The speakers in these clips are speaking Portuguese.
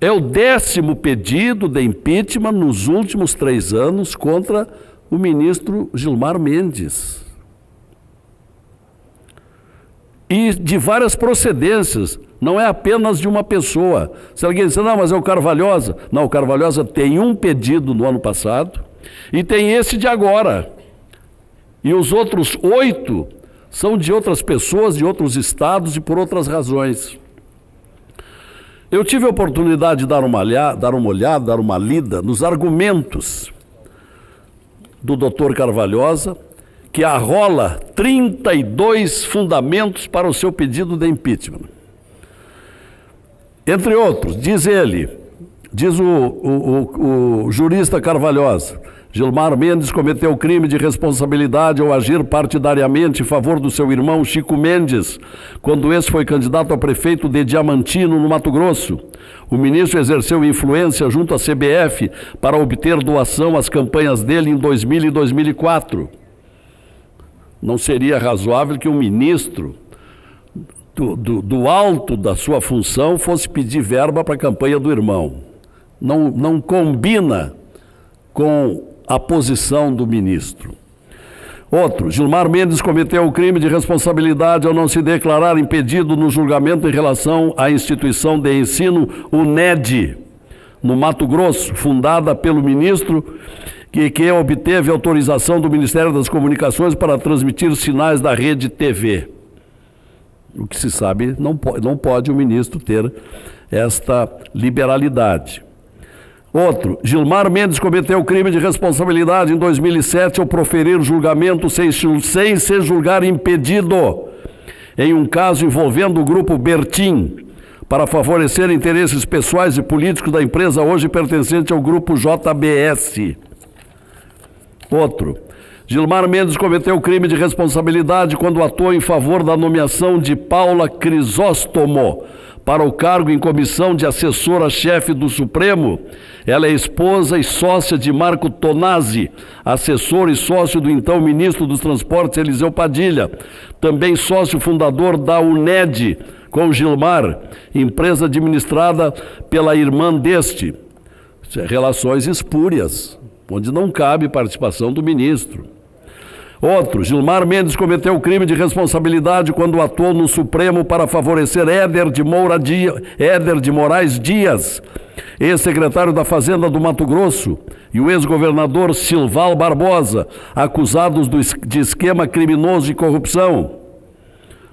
É o 10º pedido de impeachment nos últimos 3 anos contra o ministro Gilmar Mendes. E de várias procedências, não é apenas de uma pessoa. Se alguém disser, não, mas é o Carvalhosa. Não, o Carvalhosa tem um pedido no ano passado e tem esse de agora. E os outros 8 são de outras pessoas, de outros estados e por outras razões. Eu tive a oportunidade de dar uma olhada, dar uma lida nos argumentos do Dr. Carvalhosa, que arrola 32 fundamentos para o seu pedido de impeachment. Entre outros, diz o jurista Carvalhosa, Gilmar Mendes cometeu crime de responsabilidade ao agir partidariamente em favor do seu irmão Chico Mendes, quando esse foi candidato a prefeito de Diamantino, no Mato Grosso. O ministro exerceu influência junto à CBF para obter doação às campanhas dele em 2000 e 2004. Não seria razoável que um ministro do alto da sua função fosse pedir verba para a campanha do irmão. Não combina com a posição do ministro. Outro, Gilmar Mendes cometeu o crime de responsabilidade ao não se declarar impedido no julgamento em relação à instituição de ensino UNED, no Mato Grosso, fundada pelo ministro, que obteve autorização do Ministério das Comunicações para transmitir sinais da rede TV. O que se sabe, não pode o ministro ter esta liberalidade. Outro, Gilmar Mendes cometeu crime de responsabilidade em 2007 ao proferir julgamento sem se julgar impedido em um caso envolvendo o grupo Bertin para favorecer interesses pessoais e políticos da empresa hoje pertencente ao grupo JBS. Outro, Gilmar Mendes cometeu crime de responsabilidade quando atuou em favor da nomeação de Paula Crisóstomo para o cargo em comissão de assessora-chefe do Supremo. Ela é esposa e sócia de Marco Tonazzi, assessor e sócio do então ministro dos Transportes Eliseu Padilha, também sócio fundador da UNED com Gilmar, empresa administrada pela irmã deste. Relações espúrias, onde não cabe participação do ministro. Outro, Gilmar Mendes cometeu o crime de responsabilidade quando atuou no Supremo para favorecer Éder de Moraes Dias, ex-secretário da Fazenda do Mato Grosso, e o ex-governador Silval Barbosa, acusados de esquema criminoso de corrupção.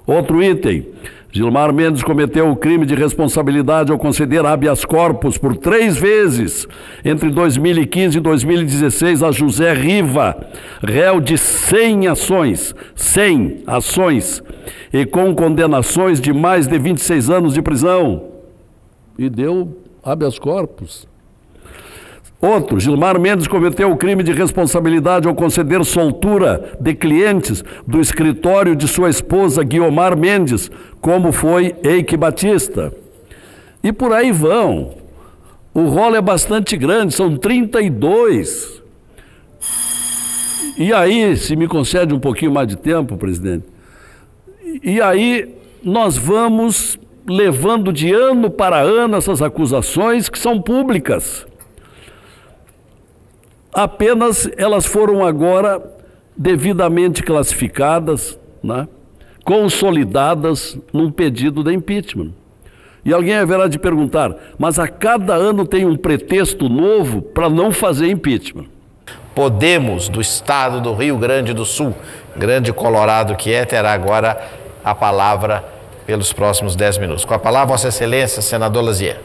Outro item, Gilmar Mendes cometeu o crime de responsabilidade ao conceder habeas corpus por 3 vezes, entre 2015 e 2016, a José Riva, réu de 100 ações, e com condenações de mais de 26 anos de prisão. E deu habeas corpus. Outro, Gilmar Mendes cometeu o crime de responsabilidade ao conceder soltura de clientes do escritório de sua esposa Guiomar Mendes, como foi Eike Batista. E por aí vão. O rolo é bastante grande, são 32. E aí, se me concede um pouquinho mais de tempo, presidente, e aí nós vamos levando de ano para ano essas acusações que são públicas. Apenas elas foram agora devidamente classificadas, né, consolidadas num pedido de impeachment. E alguém haverá de perguntar, mas a cada ano tem um pretexto novo para não fazer impeachment. Podemos, do estado do Rio Grande do Sul, grande colorado que é, terá agora a palavra pelos próximos 10 minutos. Com a palavra, Vossa Excelência, senador Lazier.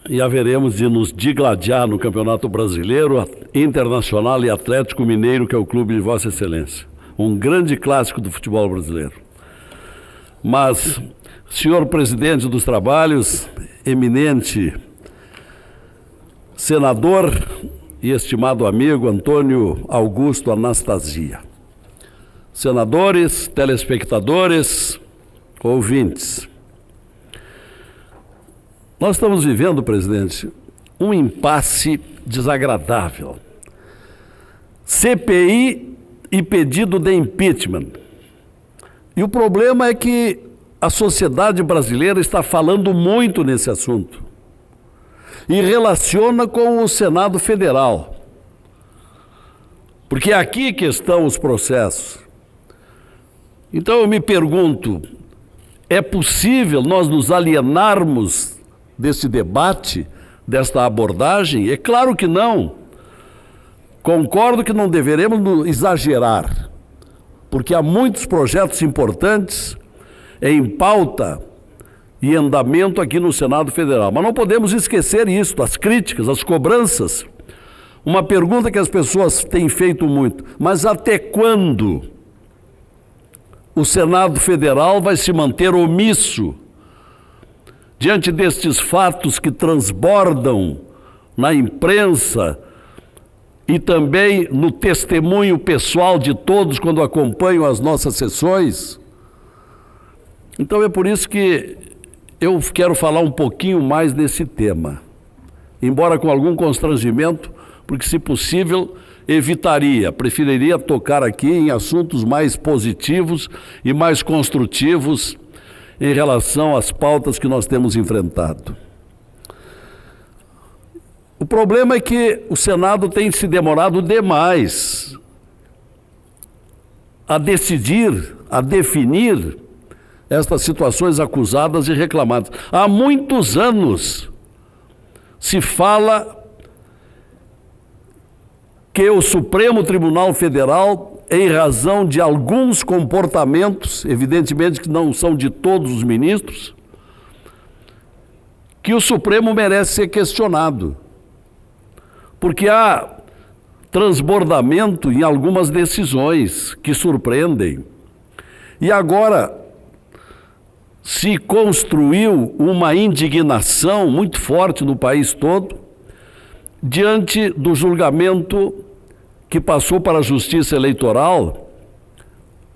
E haveremos de nos digladiar no Campeonato Brasileiro, Internacional e Atlético Mineiro, que é o clube de Vossa Excelência. Um grande clássico do futebol brasileiro. Mas, senhor presidente dos trabalhos, eminente senador e estimado amigo Antônio Augusto Anastasia, senadores, telespectadores, ouvintes, nós estamos vivendo, presidente, um impasse desagradável. CPI e pedido de impeachment. E o problema é que a sociedade brasileira está falando muito nesse assunto e relaciona com o Senado Federal, porque é aqui que estão os processos. Então eu me pergunto, é possível nós nos alienarmos desse debate, desta abordagem? É claro que não. Concordo que não deveremos exagerar, porque há muitos projetos importantes em pauta e andamento aqui no Senado Federal. Mas não podemos esquecer isso, as críticas, as cobranças. Uma pergunta que as pessoas têm feito muito: mas até quando o Senado Federal vai se manter omisso diante destes fatos que transbordam na imprensa e também no testemunho pessoal de todos quando acompanham as nossas sessões? Então é por isso que eu quero falar um pouquinho mais desse tema, embora com algum constrangimento, porque, se possível, preferiria tocar aqui em assuntos mais positivos e mais construtivos em relação às pautas que nós temos enfrentado. O problema é que o Senado tem se demorado demais a decidir, a definir estas situações acusadas e reclamadas. Há muitos anos se fala que o Supremo Tribunal Federal, em razão de alguns comportamentos, evidentemente que não são de todos os ministros, que o Supremo merece ser questionado, porque há transbordamento em algumas decisões que surpreendem. E agora se construiu uma indignação muito forte no país todo diante do julgamento que passou para a Justiça Eleitoral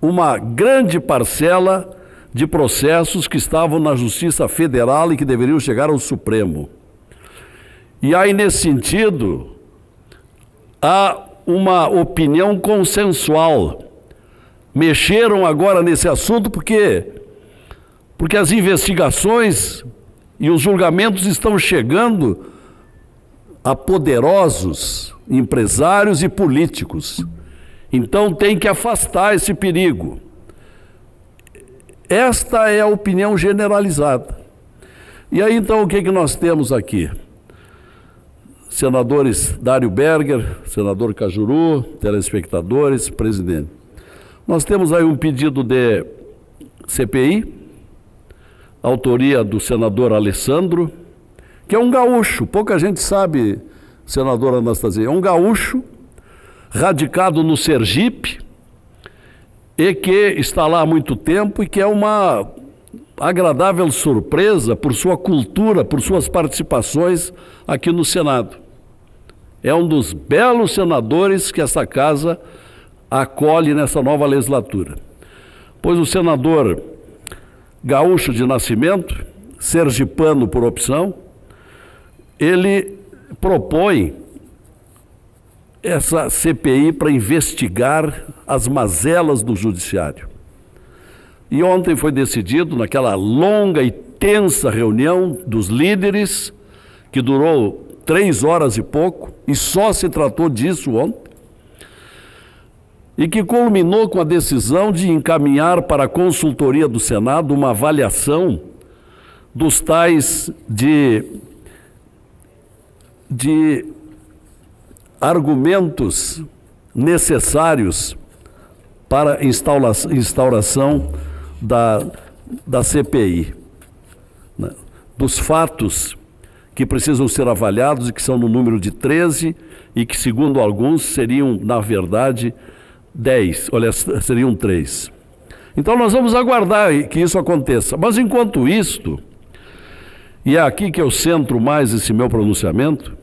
uma grande parcela de processos que estavam na Justiça Federal e que deveriam chegar ao Supremo. E aí, nesse sentido, há uma opinião consensual. Mexeram agora nesse assunto porque as investigações e os julgamentos estão chegando a poderosos empresários e políticos. Então tem que afastar esse perigo. Esta é a opinião generalizada. E aí então o que nós temos aqui? Senadores Dário Berger, senador Cajuru, telespectadores, presidente. Nós temos aí um pedido de CPI, autoria do senador Alessandro, que é um gaúcho, pouca gente sabe, senador Anastasia, é um gaúcho radicado no Sergipe e que está lá há muito tempo e que é uma agradável surpresa por sua cultura, por suas participações aqui no Senado. É um dos belos senadores que essa casa acolhe nessa nova legislatura. Pois o senador gaúcho de nascimento, sergipano por opção, ele propõe essa CPI para investigar as mazelas do judiciário. E ontem foi decidido, naquela longa e tensa reunião dos líderes, que durou 3 horas e pouco, e só se tratou disso ontem, e que culminou com a decisão de encaminhar para a consultoria do Senado uma avaliação dos tais de argumentos necessários para a instauração da CPI, né? Dos fatos que precisam ser avaliados e que são no número de 13 e que, segundo alguns, seriam, na verdade, 10, olha, seriam 3. Então nós vamos aguardar que isso aconteça. Mas enquanto isto, e é aqui que eu centro mais esse meu pronunciamento,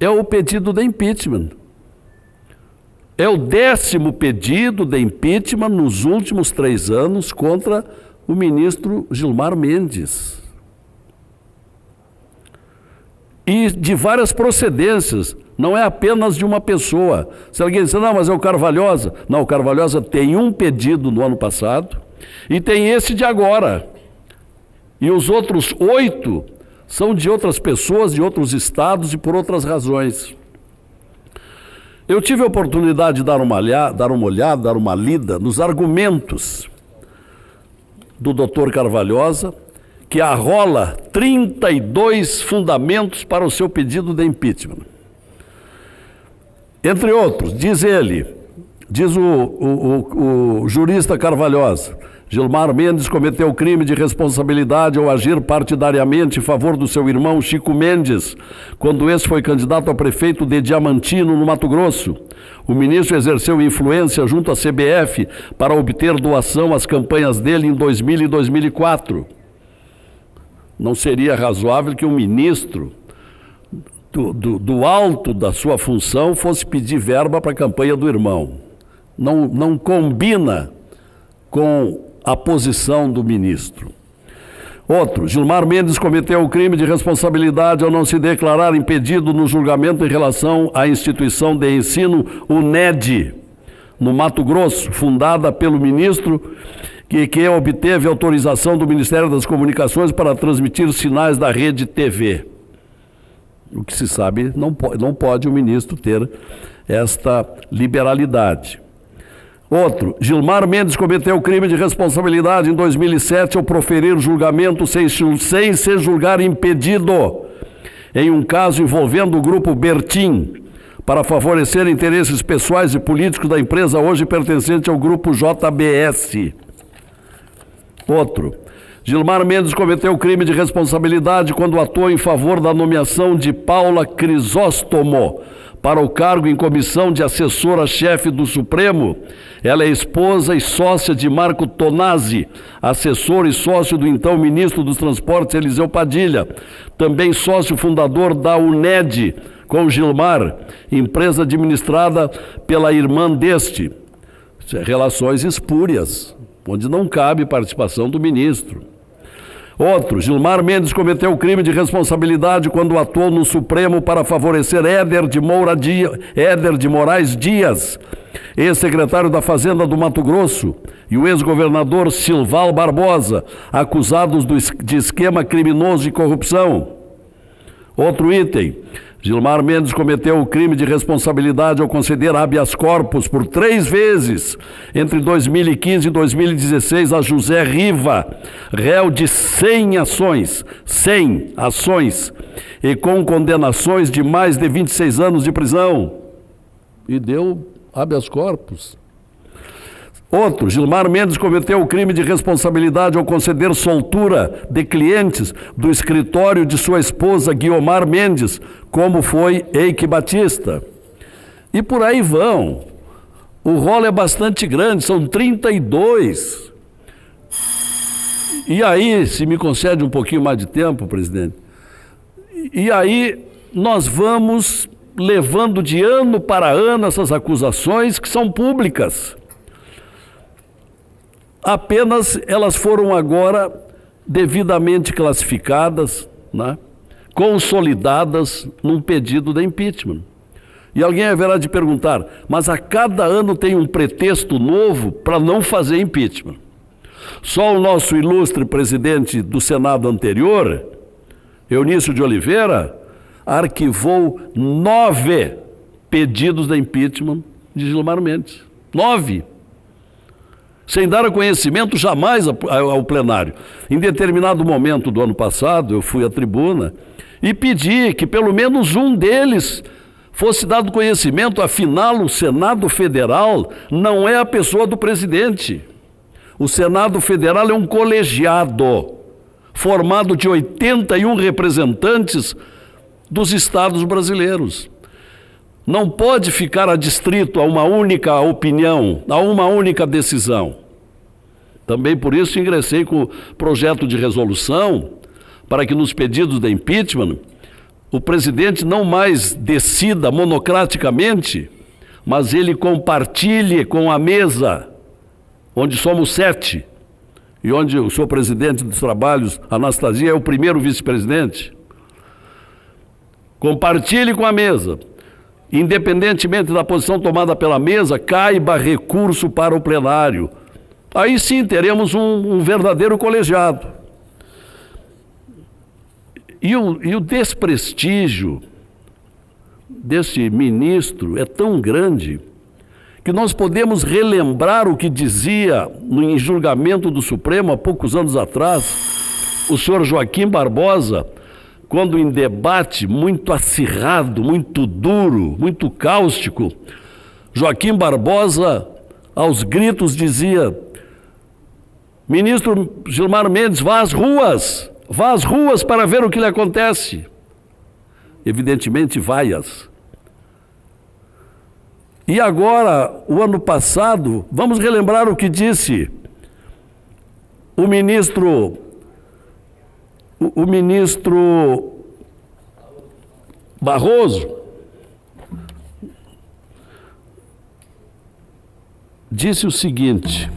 é o pedido de impeachment. É o 10º pedido de impeachment nos últimos 3 anos contra o ministro Gilmar Mendes. E de várias procedências, não é apenas de uma pessoa. Se alguém disser, não, mas é o Carvalhosa. Não, o Carvalhosa tem um pedido no ano passado, E tem esse de agora. E os outros 8 são de outras pessoas, de outros estados e por outras razões. Eu tive a oportunidade de dar uma lida nos argumentos do Dr. Carvalhosa, que arrola 32 fundamentos para o seu pedido de impeachment. Entre outros, diz o jurista Carvalhosa, Gilmar Mendes cometeu crime de responsabilidade ao agir partidariamente em favor do seu irmão Chico Mendes, quando esse foi candidato a prefeito de Diamantino, no Mato Grosso. O ministro exerceu influência junto à CBF para obter doação às campanhas dele em 2000 e 2004. Não seria razoável que um ministro do alto da sua função fosse pedir verba para a campanha do irmão. Não combina com a posição do ministro. Outro, Gilmar Mendes cometeu o crime de responsabilidade ao não se declarar impedido no julgamento em relação à instituição de ensino UNED, no Mato Grosso, fundada pelo ministro que obteve autorização do Ministério das Comunicações para transmitir sinais da rede TV. O que se sabe, não pode o ministro ter esta liberalidade. Outro, Gilmar Mendes cometeu o crime de responsabilidade em 2007 ao proferir julgamento sem se julgar impedido em um caso envolvendo o grupo Bertin para favorecer interesses pessoais e políticos da empresa hoje pertencente ao grupo JBS. Outro, Gilmar Mendes cometeu o crime de responsabilidade quando atuou em favor da nomeação de Paula Crisóstomo para o cargo em comissão de assessora-chefe do Supremo. Ela é esposa e sócia de Marco Tonazzi, assessor e sócio do então ministro dos Transportes Eliseu Padilha, também sócio fundador da UNED, com Gilmar, empresa administrada pela irmã deste. Relações espúrias, onde não cabe participação do ministro. Outro, Gilmar Mendes cometeu o crime de responsabilidade quando atuou no Supremo para favorecer Éder de Moraes Dias, ex-secretário da Fazenda do Mato Grosso, e o ex-governador Silval Barbosa, acusados de esquema criminoso de corrupção. Outro item, Gilmar Mendes cometeu o crime de responsabilidade ao conceder habeas corpus por 3 vezes, entre 2015 e 2016, a José Riva, réu de 100 ações, e com condenações de mais de 26 anos de prisão. E deu habeas corpus. Outro, Gilmar Mendes cometeu o crime de responsabilidade ao conceder soltura de clientes do escritório de sua esposa Guiomar Mendes, como foi Eike Batista. E por aí vão. O rolo é bastante grande, são 32. E aí, se me concede um pouquinho mais de tempo, presidente, e aí nós vamos levando de ano para ano essas acusações que são públicas. Apenas elas foram agora devidamente classificadas, né, consolidadas num pedido de impeachment. E alguém haverá de perguntar, mas a cada ano tem um pretexto novo para não fazer impeachment. Só o nosso ilustre presidente do Senado anterior, Eunício de Oliveira, arquivou 9 pedidos de impeachment de Gilmar Mendes. 9. Sem dar conhecimento jamais ao plenário. Em determinado momento do ano passado, eu fui à tribuna e pedi que pelo menos um deles fosse dado conhecimento. Afinal, o Senado Federal não é a pessoa do presidente. O Senado Federal é um colegiado formado de 81 representantes dos estados brasileiros. Não pode ficar adstrito a uma única opinião, a uma única decisão. Também por isso ingressei com o projeto de resolução para que nos pedidos de impeachment o presidente não mais decida monocraticamente, mas ele compartilhe com a mesa, onde somos 7, e onde o senhor presidente dos trabalhos, Anastasia, é o primeiro vice-presidente. Compartilhe com a mesa. Independentemente da posição tomada pela mesa, caiba recurso para o plenário. Aí sim teremos um verdadeiro colegiado. E o desprestígio desse ministro é tão grande que nós podemos relembrar o que dizia em julgamento do Supremo há poucos anos atrás o senhor Joaquim Barbosa, quando em debate muito acirrado, muito duro, muito cáustico, Joaquim Barbosa, aos gritos, dizia: ministro Gilmar Mendes, vá às ruas para ver o que lhe acontece. Evidentemente, vai-as. E agora, o ano passado, vamos relembrar o que disse o ministro Barroso. Disse o seguinte,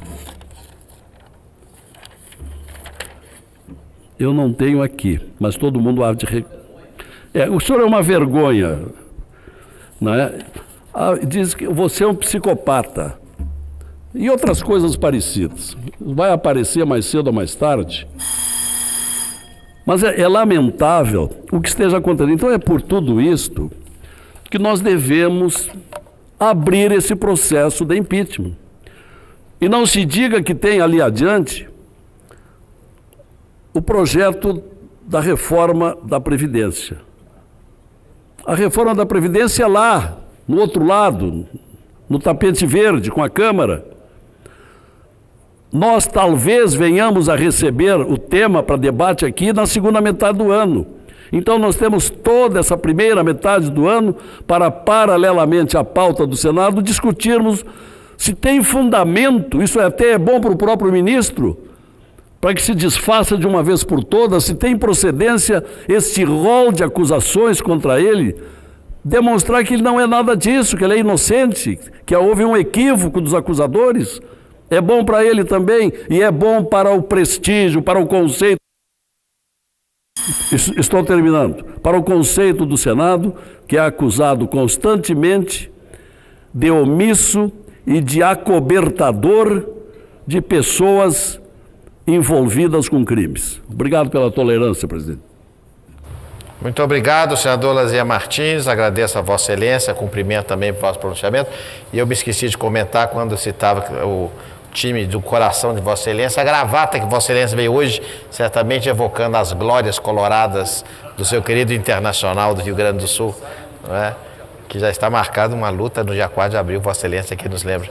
eu não tenho aqui, mas todo mundo há de... o senhor é uma vergonha, não é? Diz que você é um psicopata e outras coisas parecidas. Vai aparecer mais cedo ou mais tarde. Mas é lamentável o que esteja acontecendo. Então é por tudo isto que nós devemos abrir esse processo de impeachment. E não se diga que tem ali adiante o projeto da reforma da Previdência. A reforma da Previdência é lá, no outro lado, no tapete verde, com a Câmara. Nós talvez venhamos a receber o tema para debate aqui na segunda metade do ano. Então nós temos toda essa primeira metade do ano para, paralelamente à pauta do Senado, discutirmos se tem fundamento, isso até é bom para o próprio ministro, para que se desfaça de uma vez por todas, se tem procedência este rol de acusações contra ele, demonstrar que ele não é nada disso, que ele é inocente, que houve um equívoco dos acusadores. É bom para ele também, e é bom para o prestígio, para o conceito. Estou terminando. Para o conceito do Senado, que é acusado constantemente de omisso e de acobertador de pessoas envolvidas com crimes. Obrigado pela tolerância, presidente. Muito obrigado, senador Lazier Martins. Agradeço a Vossa Excelência, cumprimento também o vosso pronunciamento. E eu me esqueci de comentar quando eu citava o time do coração de Vossa Excelência, a gravata que Vossa Excelência veio hoje, certamente evocando as glórias coloradas do seu querido Internacional do Rio Grande do Sul, não é? Que já está marcada uma luta no dia 4 de abril, Vossa Excelência aqui nos lembra.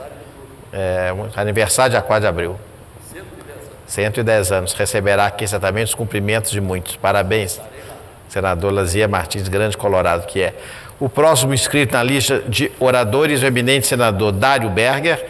Aniversário dia 4 de abril. 110 anos. Receberá aqui certamente os cumprimentos de muitos. Parabéns, senador Lazier Martins, grande colorado que é. O próximo inscrito na lista de oradores, o eminente senador Dário Berger.